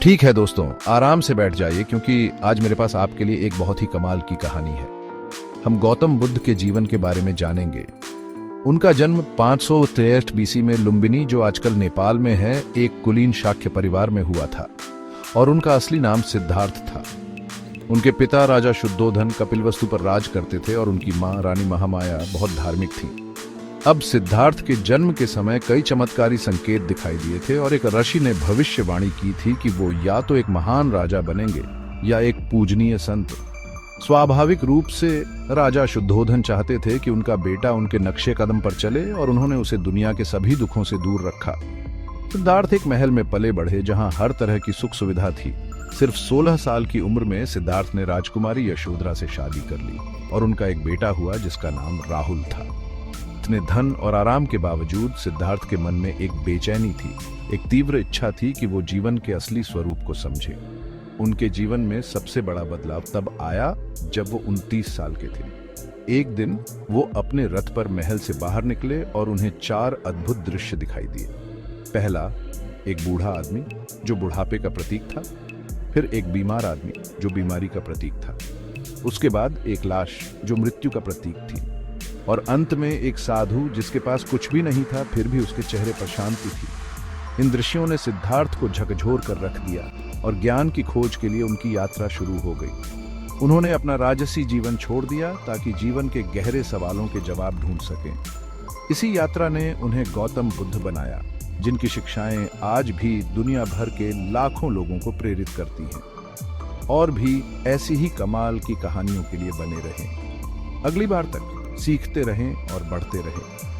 ठीक है दोस्तों, आराम से बैठ जाइए क्योंकि आज मेरे पास आपके लिए एक बहुत ही कमाल की कहानी है। हम गौतम बुद्ध के जीवन के बारे में जानेंगे। उनका जन्म 563 बीसी में लुम्बिनी, जो आजकल नेपाल में है, एक कुलीन शाक्य परिवार में हुआ था और उनका असली नाम सिद्धार्थ था। उनके पिता राजा शुद्धोधन कपिलवस्तु पर राज करते थे और उनकी मां रानी महामाया बहुत धार्मिक थी। अब सिद्धार्थ के जन्म के समय कई चमत्कारी संकेत दिखाई दिए थे और एक ऋषि ने भविष्यवाणी की थी कि वो या तो एक महान राजा बनेंगे या एक पूजनीय संत। स्वाभाविक रूप से राजा शुद्धोधन चाहते थे कि उनका बेटा उनके नक्शे कदम पर चले और उन्होंने उसे दुनिया के सभी दुखों से दूर रखा। सिद्धार्थ एक महल में पले बढ़े जहां हर तरह की सुख सुविधा थी। सिर्फ 16 साल की उम्र में सिद्धार्थ ने राजकुमारी यशोधरा से शादी कर ली और उनका एक बेटा हुआ जिसका नाम राहुल था। इतने धन और आराम के बावजूद सिद्धार्थ के मन में एक बेचैनी थी, एक तीव्र इच्छा थी कि वो जीवन के असली स्वरूप को समझे। उनके जीवन में सबसे बड़ा बदलाव तब आया जब वो 29 साल के थे। एक दिन वो अपने रथ पर महल से बाहर निकले और उन्हें 4 अद्भुत दृश्य दिखाई दिए। पहला, एक बूढ़ा आदमी जो बुढ़ापे का प्रतीक था। फिर एक बीमार आदमी जो बीमारी का प्रतीक था। उसके बाद एक लाश जो मृत्यु का प्रतीक थी और अंत में एक साधु जिसके पास कुछ भी नहीं था, फिर भी उसके चेहरे पर शांति थी। इन दृश्यों ने सिद्धार्थ को झकझोर कर रख दिया और ज्ञान की खोज के लिए उनकी यात्रा शुरू हो गई। उन्होंने अपना राजसी जीवन छोड़ दिया ताकि जीवन के गहरे सवालों के जवाब ढूंढ सकें। इसी यात्रा ने उन्हें गौतम बुद्ध बनाया, जिनकी शिक्षाएं आज भी दुनिया भर के लाखों लोगों को प्रेरित करती हैं। और भी ऐसी ही कमाल की कहानियों के लिए बने रहें। अगली बार तक सीखते रहें और बढ़ते रहें।